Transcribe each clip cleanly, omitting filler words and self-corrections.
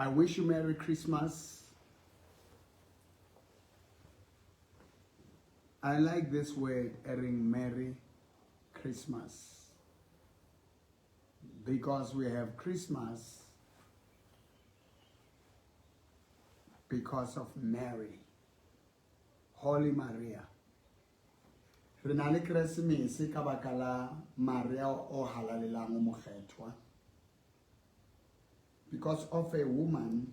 I wish you Merry Christmas. I like this word, Merry Christmas, because we have Christmas because of Mary, Holy Maria. Re na le Keresemese ka baka la Maria o halalelang o mokgethwa, because of a woman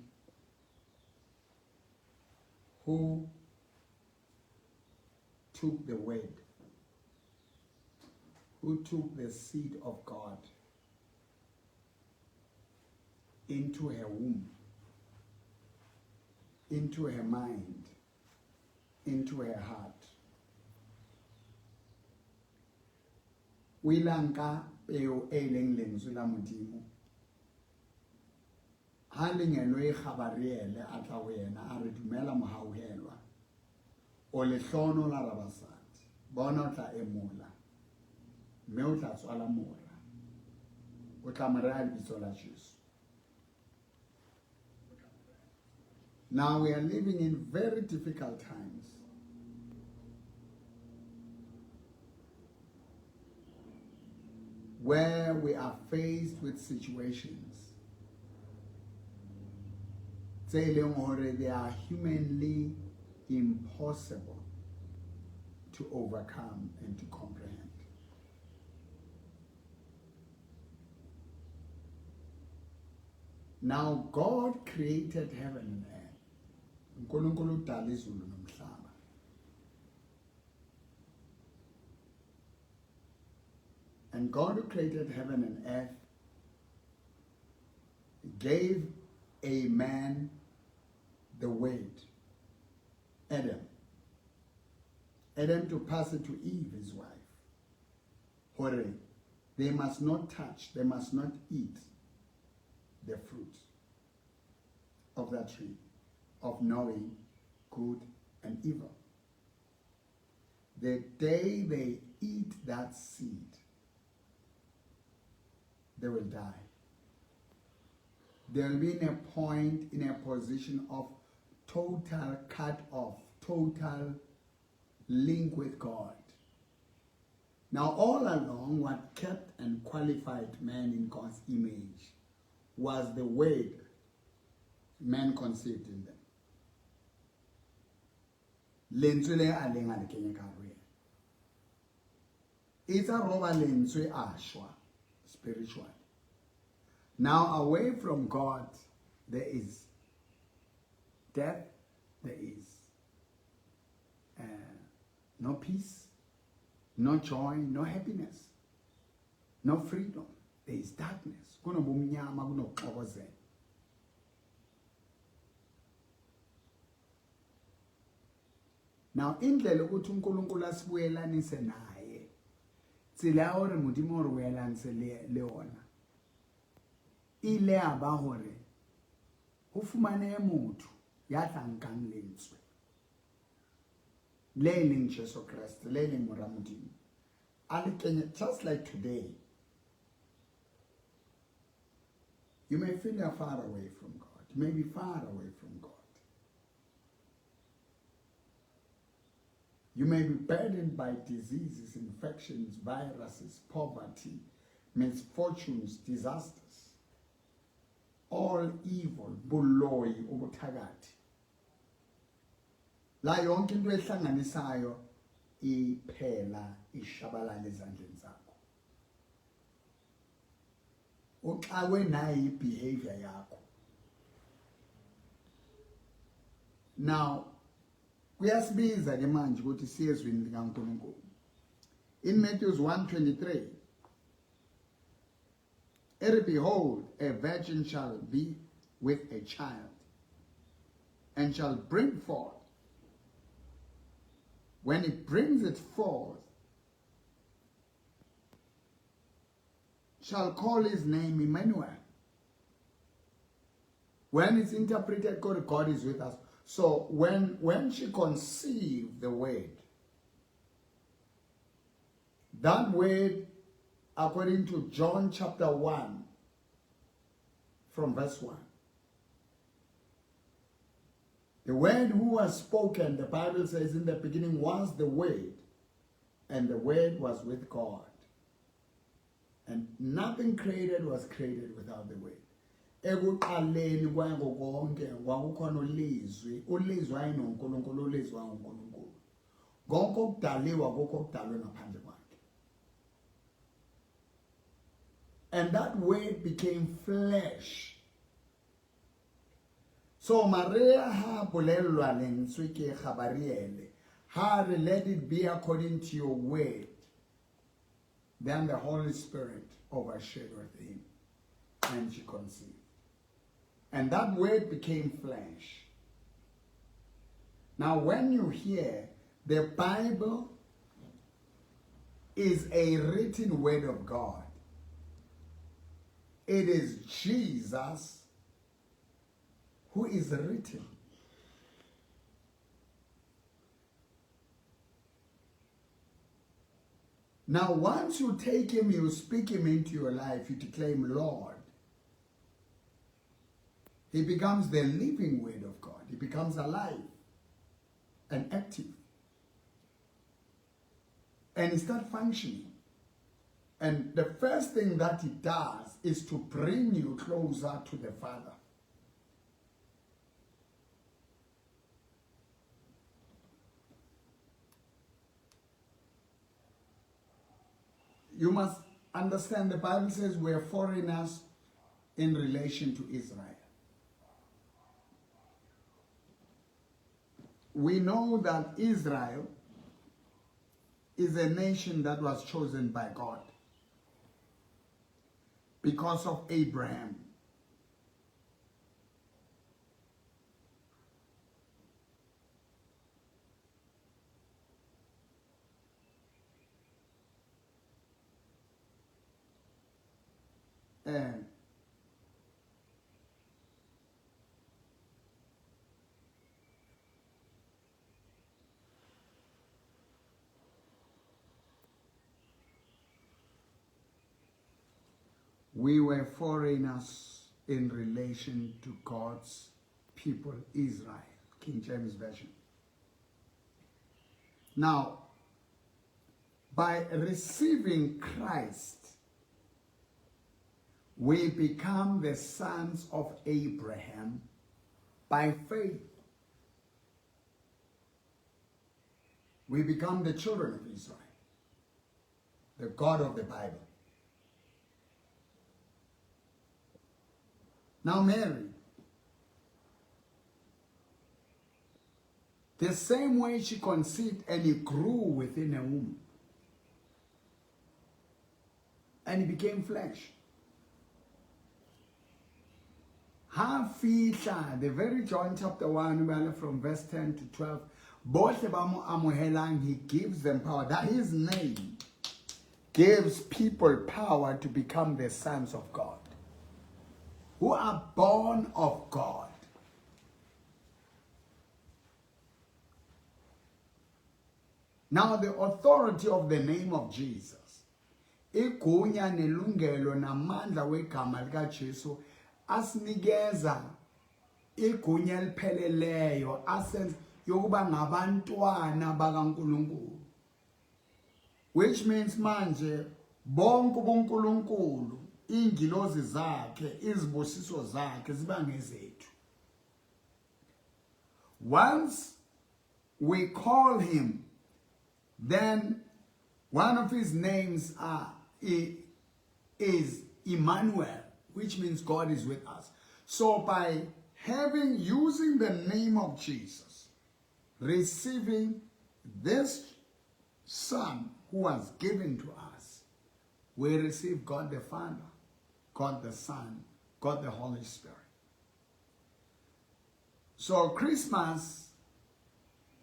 who took the word, who took the seed of God into her womb, into her mind, into her heart. Wilanka peo e leng lentswe la Modimo. Ha lengelo e khabariele a tla ho yena a re dumela mohauhelwa. O lehlono la rabasadi. Bona o tla emola. Mme o tla tswala mora. O tla mo rea lebitso la Jesu. Now we are living in very difficult times. Where we are faced with situations they are humanly impossible to overcome and to comprehend. Now God created heaven and earth. uNkulunkulu udala izulu nomhlaba. And God who created heaven and earth gave a man the word, Adam to pass it to Eve, his wife. Hore, they must not touch, they must not eat the fruit of that tree of knowing good and evil. The day they eat that seed, they will die. They'll be in a point, in a position of total cut off, total link with God. Now, all along, what kept and qualified man in God's image was the word man conceived in them. Lentswe a leng a le kenye ka hare. It's a roba lentswe ashwa spiritual. Now, away from God, there is death, there is no peace, no joy, no happiness, no freedom. There is darkness. Now, indlela ukuthi uNkulunkulu asibuyelanise naye, tsela hore Modimo re buyelanise le ona. Ile aba hore ho fumane motho ya tlankang lentswe le leng Jesu Christ le leng mora Modimo a le kenye, just like today. You may feel you're far away from God. You may be far away from God. You may be burdened by diseases, infections, viruses, poverty, misfortunes, disasters. All evil, buloyi, ubuthakathi. La yonke into ehlanganisayo iphela ishabalala ezandleni zakho. Uxawe nayo ibehavior yakho. Now, kuyasibiza ke manje ukuthi siye ezwini likaNkulunkulu. In Matthew 1:23, behold, a virgin shall be with a child, and shall bring forth. When it brings it forth, shall call his name Emmanuel. When it's interpreted, God is with us. So when she conceived the word, that word, according to John chapter 1, from verse 1, The word who was spoken, the Bible says in the beginning was the word, and the word was with God. And nothing created was created without the word. Ekuqaleni kwako konke kwakukhona ulizwi, ulizwi ayinonkulunkulu, ulizwi ayinonkulunkulu. Konke okudaliwa konke okudalwe ngaphandle kwakhe. And that word became flesh. So Maria ha bolelwa lentswe ke Gabariele, ha re let it be according to your word. Then the Holy Spirit overshadowed him, and she conceived. And that word became flesh. Now when you hear the Bible is a written word of God, it is Jesus who is written. Now, once you take him, you speak him into your life, you declare him Lord, he becomes the living word of God. He becomes alive and active. And he starts functioning. And the first thing that he does is to bring you closer to the Father. You must understand the Bible says we are foreigners in relation to Israel. We know that Israel is a nation that was chosen by God because of Abraham. And we were foreigners in relation to God's people, Israel, King James Version. Now, by receiving Christ, we become the sons of Abraham by faith. We become the children of Israel, the God of the Bible. Now Mary, the same way she conceived and he grew within her womb, and he became flesh. The very John chapter 1, from verse 10 to 12, both of he gives them power. That his name gives people power to become the sons of God, who are born of God. Now the authority of the name of Jesus, igunya nelungelo namandla wegama lika Jesu, asinikeza igunya elipheleleyo asenza yokuba ngabantwana bakaNkulunkulu, which means manje bonke boNkulunkulu, ingilozi zakhe, izibusiso zakhe ziba ngezethu. Once we call him, then one of his names is Emmanuel, which means God is with us. So by using the name of Jesus, receiving this Son who was given to us, we receive God the Father, God the Son, God the Holy Spirit. So Christmas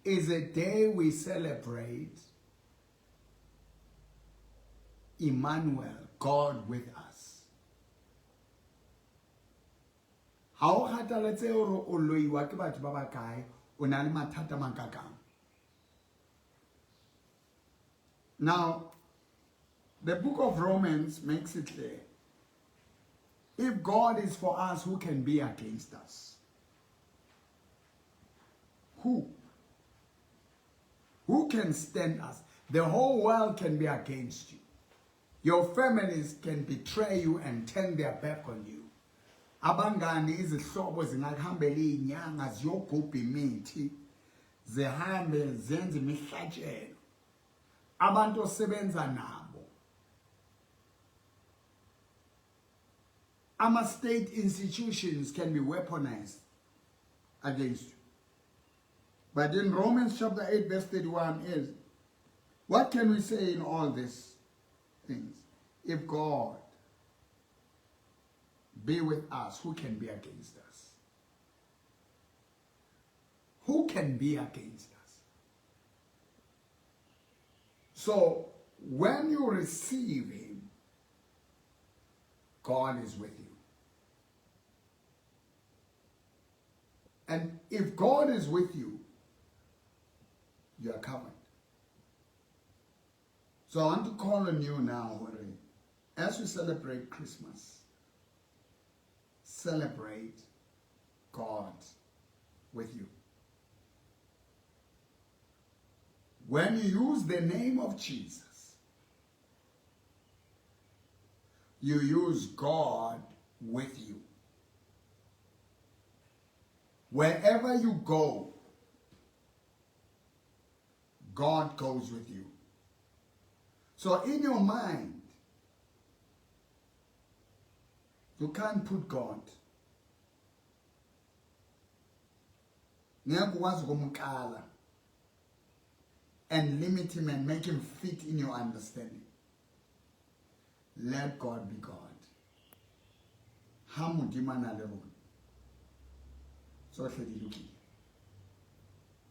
is a day we celebrate Emmanuel, God with us. How kgathaletse hore o loiwa ke batho ba bakae, o na le mathata makakang. Now, the book of Romans makes it clear. If God is for us, who can be against us? Who? Who can stand us? The whole world can be against you. Your families can betray you and turn their back on you. Abangani izihlobo zingahambela inyanga ziyogubha imithi zihambe zenze imihlatshelo. Abantu osebenza nabo. Ama state institutions can be weaponized against you. But in Romans chapter 8 verse 31 is, what can we say in all these things? If God be with us, who can be against us? Who can be against us? So, when you receive Him, God is with you. And if God is with you, you are covered. So I want to call on you now, as we celebrate Christmas, celebrate God with you. When you use the name of Jesus, you use God with you. Wherever you go, God goes with you. So in your mind, you can't put God. And limit Him and make Him fit in your understanding. Let God be God. So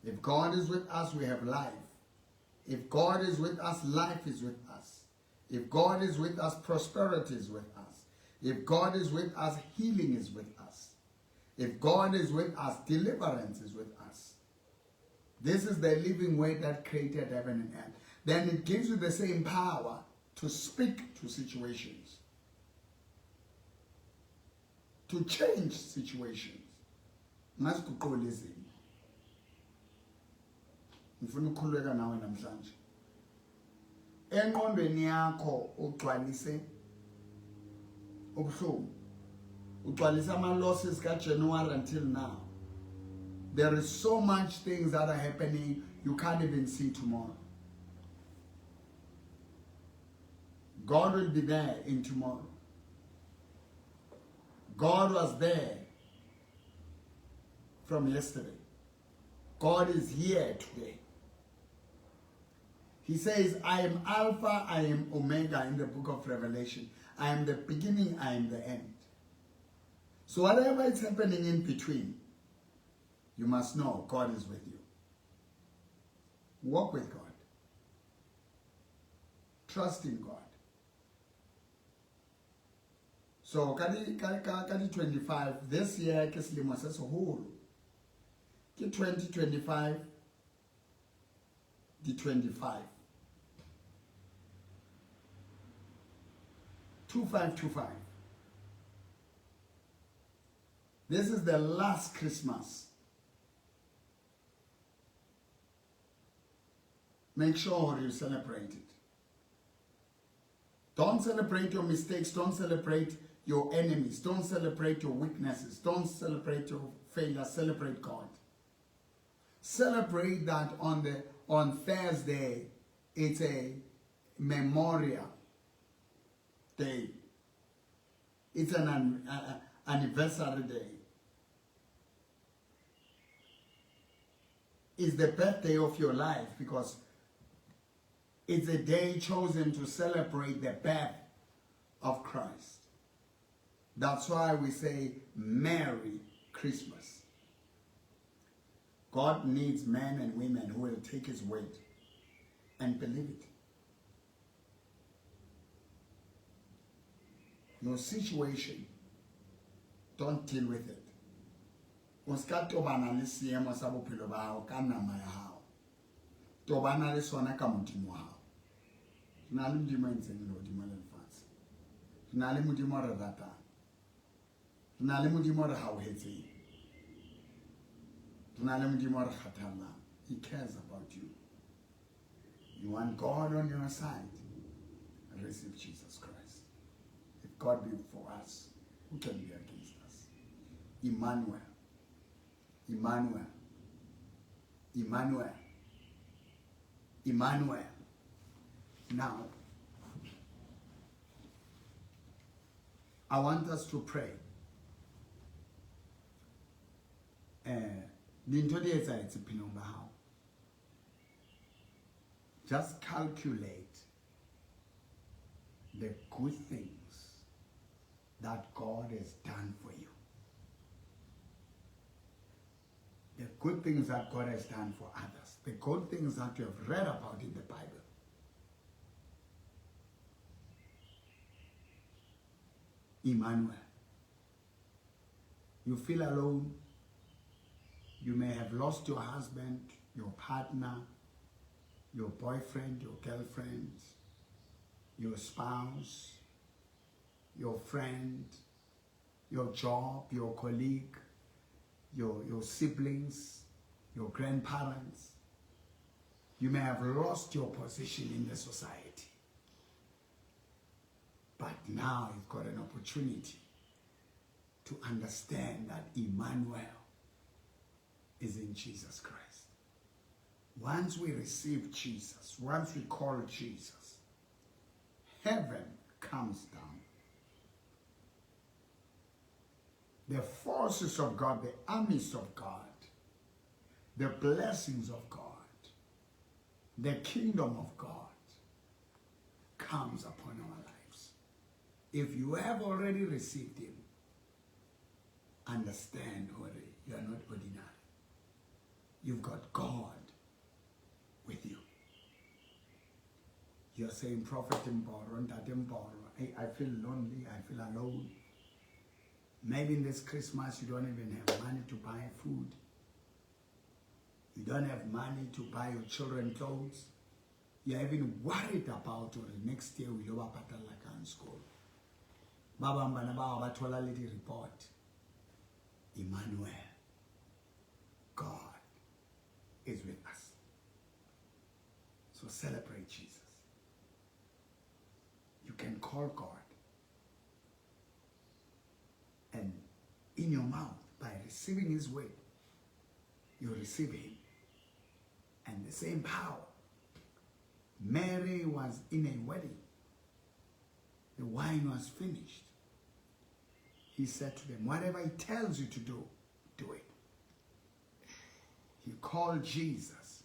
if God is with us, we have life. If God is with us, life is with us. If God is with us, prosperity is with us. If God is with us, healing is with us. If God is with us, deliverance is with us. This is the living word that created heaven and earth. Then it gives you the same power to speak to situations, to change situations. Ngifuna ukukhuleka nawe namhlanje. Engqondweni yakho ugcwalise ubuhlungu. Ugcwalise ama losses ka January until now. There is so much things that are happening you can't even see tomorrow. God will be there in tomorrow. God was there from yesterday. God is here today. He says, I am Alpha, I am Omega in the book of Revelation. I am the beginning, I am the end. So whatever is happening in between, you must know God is with you. Walk with God. Trust in God. So, kadi 25, this year, kesilimo sesihulu. Ki 2025, the 25. 2525. This is the last Christmas. Make sure you celebrate it. Don't celebrate your mistakes. Don't celebrate your enemies. Don't celebrate your weaknesses. Don't celebrate your failures. Celebrate God. Celebrate that on Thursday. It's a memorial day. It's an anniversary day. It's the birthday of your life because it's a day chosen to celebrate the birth of Christ. That's why we say Merry Christmas. God needs men and women who will take His word and believe it. Your situation, don't deal with it. Tobana le seemo sa bophelo ba hao ka nama ya hao. Tobana le sona ka modimo wa hao. Re na le modimo a ntseng le hodimo le lefatshe. Re na le modimo re ratang. Re na le modimo re hauhetseng. He cares about you. You want God on your side? Receive Jesus Christ. If God be for us, who can be against us? Emmanuel. Emmanuel. Emmanuel. Emmanuel. Now, I want us to pray. Just calculate the good things that God has done for you. The good things that God has done for others. The good things that you have read about in the Bible. Emmanuel. You feel alone. You may have lost your husband, your partner, your boyfriend, your girlfriend, your spouse, your friend, your job, your colleague, your siblings, your grandparents. You may have lost your position in the society. But now you've got an opportunity to understand that Emmanuel is in Jesus Christ. Once we receive Jesus, once we call Jesus, heaven comes down. The forces of God, the armies of God, the blessings of God, the kingdom of God comes upon our lives. If you have already received Him, understand, Hori, you are not ordinary. You've got God with you. You're saying, Prophet Mboro, I feel lonely, I feel alone. Maybe in this Christmas you don't even have money to buy food. You don't have money to buy your children clothes. You're even worried about next year will over patalaka in school. Baba Mbanaba Batola lady report. Emmanuel, God is with us. So celebrate Jesus. You can call God. And in your mouth, by receiving His word, you receive Him. And the same power. Mary was in a wedding. The wine was finished. He said to them, whatever He tells you to do, do it. He called Jesus.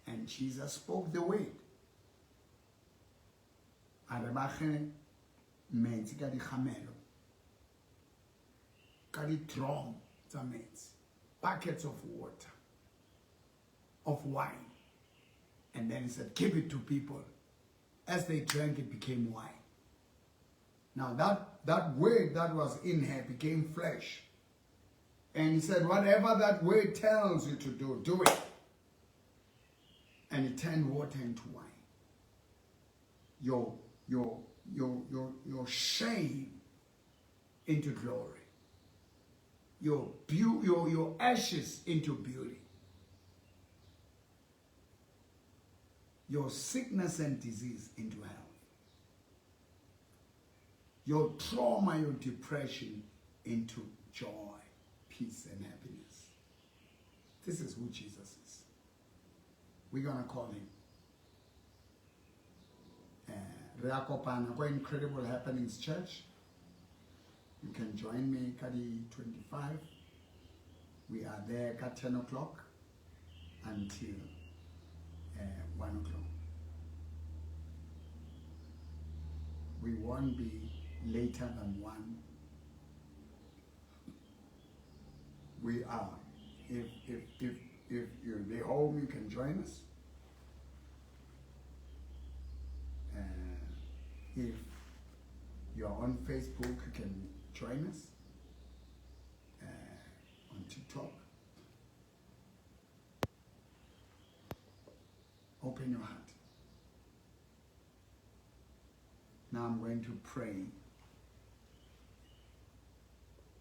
And Jesus spoke the word. Arabache menzi ka di khamelo. Ka di drum tsa metsi. Buckets of water. Of wine. And then He said, give it to people. As they drank, it became wine. Now that word that was in her became flesh. And He said, whatever that word tells you to do, do it. And He turned water into wine. Your shame into glory. Your ashes into beauty. Your sickness and disease into health. Your trauma, your depression into joy, peace, and happiness. This is who Jesus is. We're going to call Him. Reakopana, Incredible Happenings Church. You can join me at 25. We are there at 10 o'clock until 1 o'clock. We won't be later than 1. We are. If you're home, you can join us. If you're on Facebook, you can join us. On TikTok. Open your heart. Now I'm going to pray.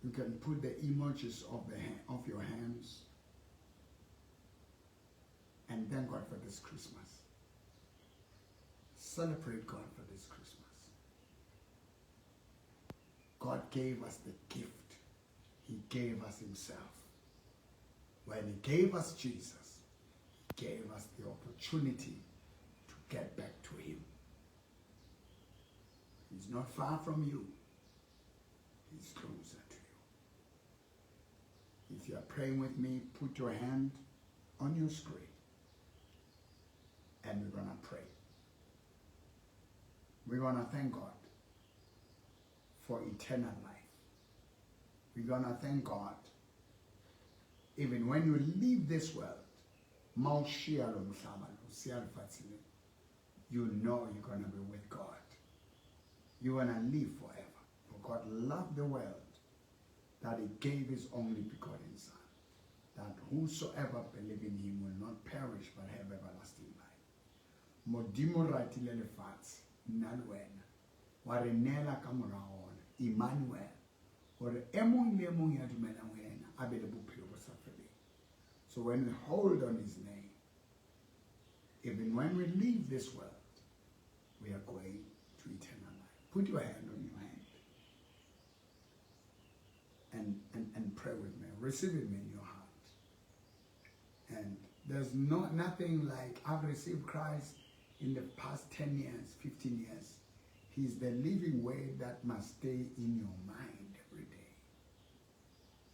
You can put the emojis of your hands and thank God for this Christmas. Celebrate God for this Christmas. God gave us the gift. He gave us himself. When he gave us Jesus, he gave us the opportunity to get back to him. He's not far from you. He's closer to you. If you are praying with me, put your hand on your screen and we're going to pray. We're going to thank God for eternal life. We're going to thank God even when you leave this world, you know you're going to be with God. You're going to live forever. For God loved the world that he gave his only begotten Son, that whosoever believe in him will not perish but have everlasting life. Modimo ratile lefatshe nalwena wa re nela ka morao Emmanuel gore emong le emong ya dumelang wena a be le bophelo bo sa feleng. So when we hold on his name, even when we leave this world, we are going to eternal life. Put your hand on your hand and pray with me. Receive it in your heart. And there's nothing like I've received Christ in the past 10 years, 15 years. He's the living word that must stay in your mind every day.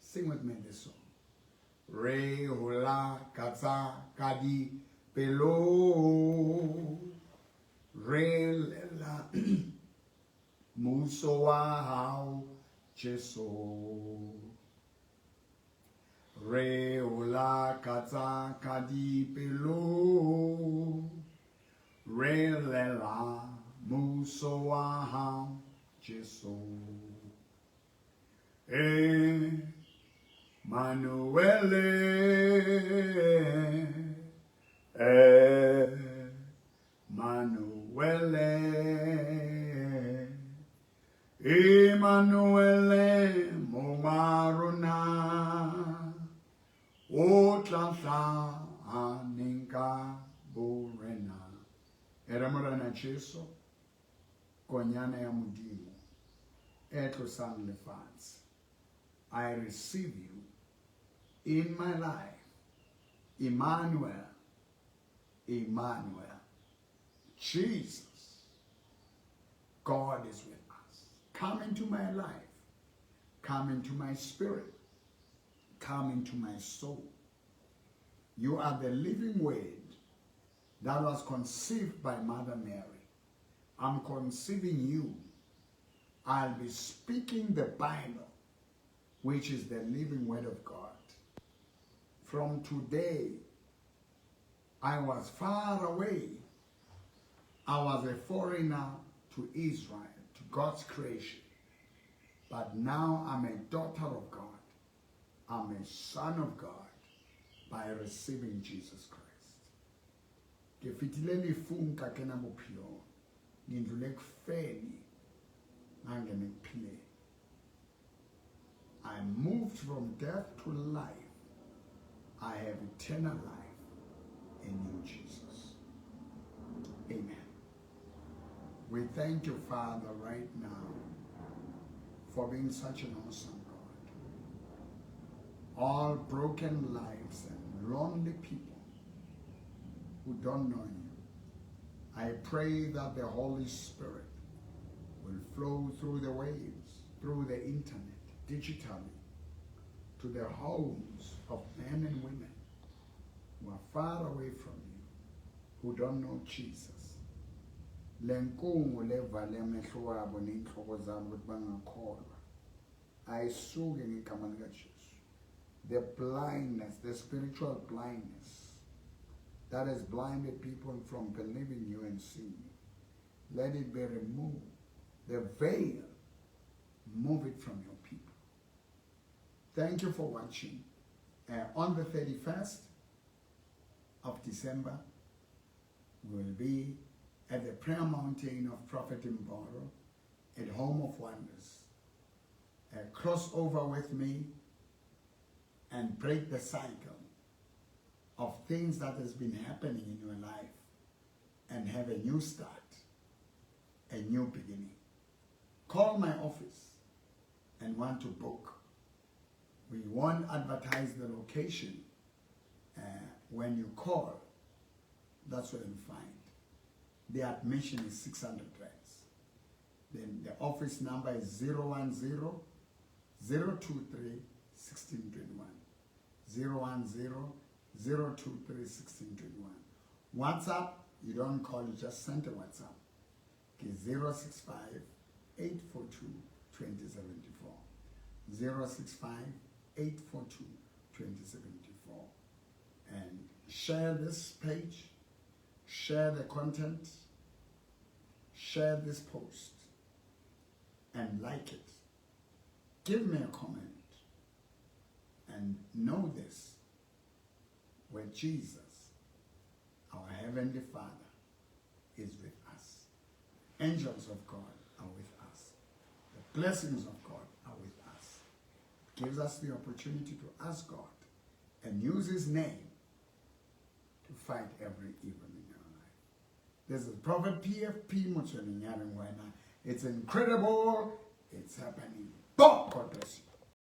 Sing with me this song. Re hula katsa kadi pelo re lela muso wa hao Jesu. Re hula katsa kadi pelo re lela muso wa hao Jesu. Manuele, Manuele, Emmanuele, Momaruna, Otlasa, Aninka, Borena. Eramorana Jesu, Konyana ya Mudimu, Etlo San Lefats. I receive you in my life. Emmanuel, Emmanuel, Jesus, God is with us. Come into my life. Come into my spirit. Come into my soul. You are the living word that was conceived by Mother Mary. I'm conceiving you. I'll be speaking the Bible, which is the living word of God. From today, I was far away. I was a foreigner to Israel, to God's creation. But now I'm a daughter of God. I'm a son of God by receiving Jesus Christ. I moved from death to life. I have eternal life in you, Jesus. Amen. We thank you, Father, right now for being such an awesome God. All broken lives and lonely people who don't know you, I pray that the Holy Spirit will flow through the waves, through the internet, digitally, to the homes of men and women who are far away from you, who don't know Jesus. The blindness, the spiritual blindness that has blinded people from believing you and seeing you, let it be removed. The veil, move it from your people. Thank you for watching. On the 31st of December, we will be at the prayer mountain of Prophet Mboro at Home of Wonders. Cross over with me and break the cycle of things that has been happening in your life and have a new start, a new beginning. Call my office and want to book. We won't advertise the location. When you call, that's where you find. The admission is 600 rands. Then the office number is 010-023-1621. 010-023-1621. WhatsApp, you don't call, you just send a WhatsApp. Okay, 065-842-2074. 065-842-2074. And share this page, share the content, share this post, and like it. Give me a comment. And know this, where Jesus, our Heavenly Father, is with us. Angels of God are with us. The blessings of God are with us. It gives us the opportunity to ask God and use His name to fight every evil in our life. This is Prophet PFP Mochelinyarengwena. It's incredible. It's happening. God bless you.